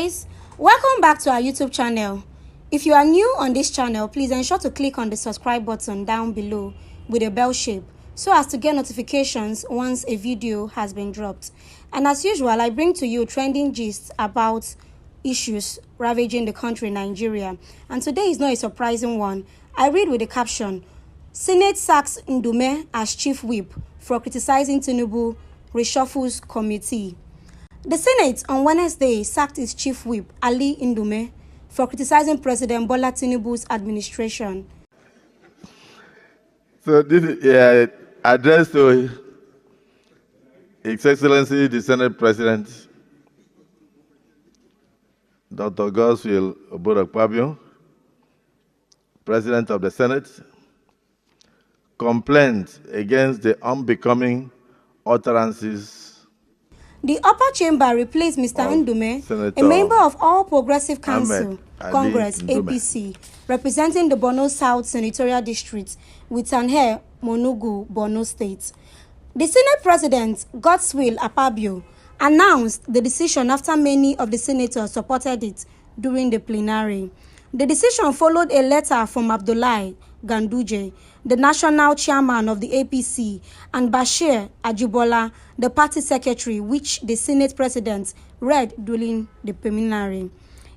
guys, welcome back to our YouTube channel. If you are new on this channel, please ensure to click on the subscribe button down below with a bell shape so as to get notifications once a video has been dropped. And as usual, I bring to you trending gists about issues ravaging the country, Nigeria. And today is not a surprising one. I read with the caption, Senate sacks Ndume as chief whip for criticizing Tinubu reshuffles committee. The Senate on Wednesday sacked its chief whip, Ali Ndume, for criticizing President Bola Tinubu's administration. So this is address to His Excellency the Senate President, Dr. Godswill Obodokpabio, President of the Senate, complaint against the unbecoming utterances. The upper chamber replaced Mr. Ndume, a member of All Progressive Council, Congress, APC, representing the Borno South Senatorial District, with Tanher, Monugu, Borno State. The Senate President, Godswill Akpabio, announced the decision after many of the senators supported it during the plenary. The decision followed a letter from Abdullahi Ganduje, the national chairman of the APC, and Bashir Ajibola, the party secretary, which the Senate President read during the plenary.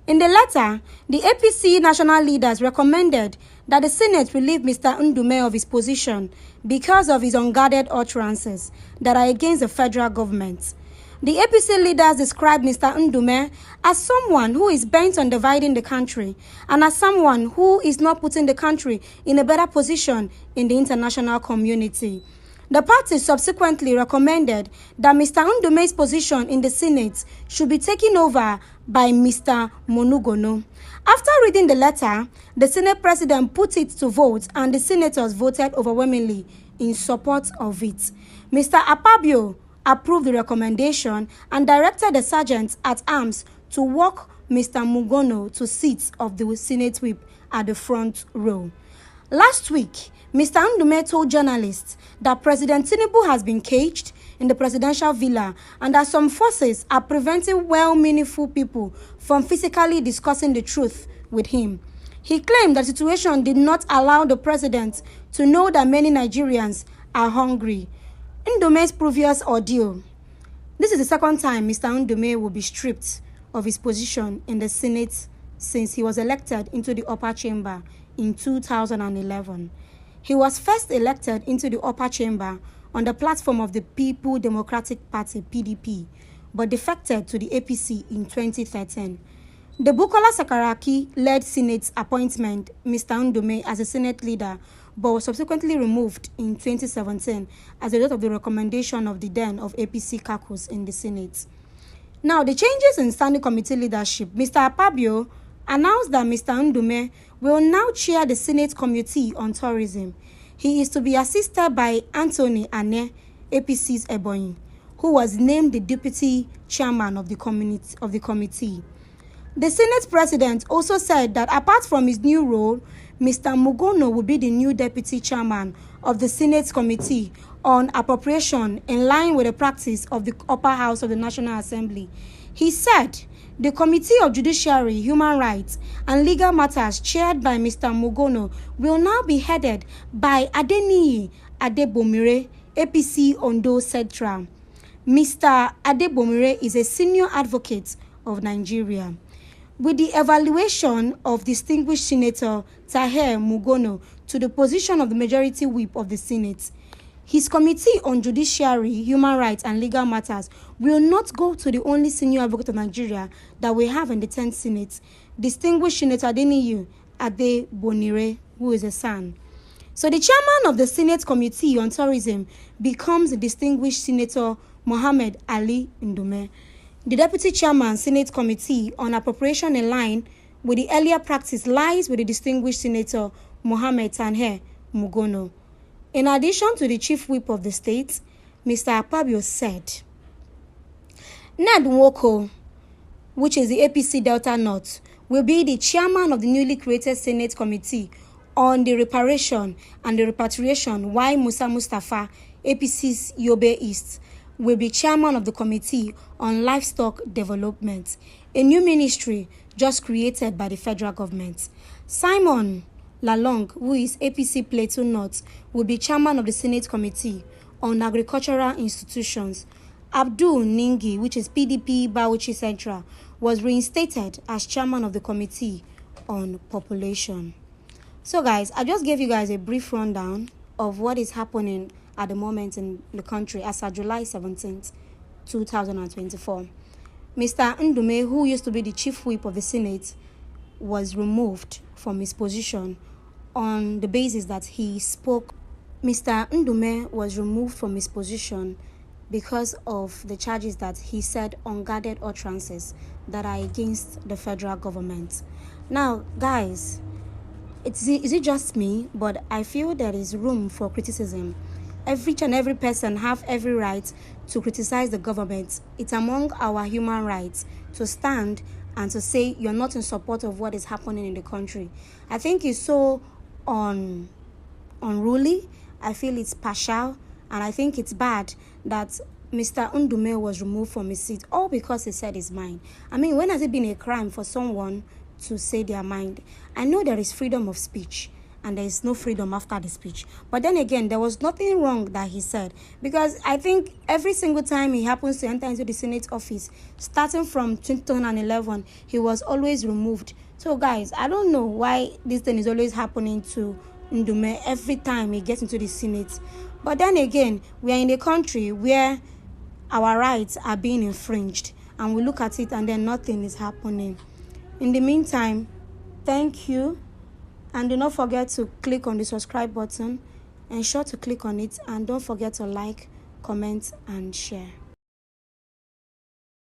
In the letter, the APC national leaders recommended that the Senate relieve Mr. Ndume of his position because of his unguarded utterances that are against the federal government. The APC leaders described Mr. Ndume as someone who is bent on dividing the country and as someone who is not putting the country in a better position in the international community. The party subsequently recommended that Mr. Ndume's position in the Senate should be taken over by Mr. Monugono. After reading the letter, the Senate President put it to vote and the senators voted overwhelmingly in support of it. Mr. Akpabio approved the recommendation and directed the sergeants at arms to walk Mr. Mugono to seats of the Senate whip at the front row. Last week, Mr. Ndume told journalists that President Tinubu has been caged in the presidential villa and that some forces are preventing well-meaningful people from physically discussing the truth with him. He claimed that the situation did not allow the president to know that many Nigerians are hungry. Ndume's previous ordeal. This is the second time Mr. Ndume will be stripped of his position in the Senate since he was elected into the upper chamber in 2011. He was first elected into the upper chamber on the platform of the People Democratic Party, PDP, but defected to the APC in 2013. The Bukola Saraki-led Senate appointment Mr. Ndume as a Senate leader, but was subsequently removed in 2017 as a result of the recommendation of the then of APC caucus in the Senate. Now, the changes in standing committee leadership, Mr. Akpabio announced that Mr. Ndume will now chair the Senate Committee on Tourism. He is to be assisted by Anthony Ane, APC's Ebonyi, who was named the deputy chairman of the committee. The Senate President also said that apart from his new role, Mr. Mugono will be the new deputy chairman of the Senate Committee on Appropriation in line with the practice of the upper house of the National Assembly. He said the Committee of Judiciary, Human Rights and Legal Matters chaired by Mr. Mugono will now be headed by Adeniyi Adebomire, APC Ondo Central. Mr. Adebomire is a senior advocate of Nigeria. With the evaluation of distinguished Senator Tanher Mugono to the position of the majority whip of the Senate, his Committee on Judiciary, Human Rights and Legal Matters will not go to the only senior advocate of Nigeria that we have in the 10th Senate, distinguished Senator Adeniyi Adebomire, who is a son. So the chairman of the Senate Committee on Tourism becomes the distinguished Senator Mohammed Ali Ndume. The Deputy Chairman, Senate Committee on Appropriation in line with the earlier practice lies with the distinguished Senator Mohammed Tanher Mugono. In addition to the Chief Whip of the state, Mr. Akpabio said, Ned Nwoko, which is the APC Delta North, will be the chairman of the newly created Senate Committee on the Reparation and the Repatriation, while Musa Mustafa, APC's Yobe East, will be chairman of the Committee on Livestock Development, a new ministry just created by the federal government. Simon Lalong, who is APC Plateau North, will be chairman of the Senate Committee on Agricultural Institutions. Abdul Ningi, which is PDP Bauchi Central, was reinstated as chairman of the Committee on Population. So guys, I just gave you guys a brief rundown of what is happening at the moment in the country as of July 17th, 2024. Mr. Ndume, who used to be the chief whip of the Senate, was removed from his position on the basis that he spoke. Mr. Ndume was removed from his position because of the charges that he said unguarded utterances that are against the federal government. Now, guys, is it just me? But I feel there is room for criticism. Each and every person have every right to criticize the government. It's among our human rights to stand and to say you're not in support of what is happening in the country. I think it's so unruly. I feel it's partial, and I think it's bad that Mr. Ndume was removed from his seat, all because he said his mind. I mean, when has it been a crime for someone to say their mind? I know there is freedom of speech, and there is no freedom after the speech. But then again, there was nothing wrong that he said, because I think every single time he happens to enter into the Senate office, starting from 2011, he was always removed. So guys, I don't know why this thing is always happening to Ndume every time he gets into the Senate. But then again, we are in a country where our rights are being infringed, and we look at it and then nothing is happening. In the meantime, thank you, and do not forget to click on the subscribe button. Ensure to click on it, and don't forget to like, comment, and share.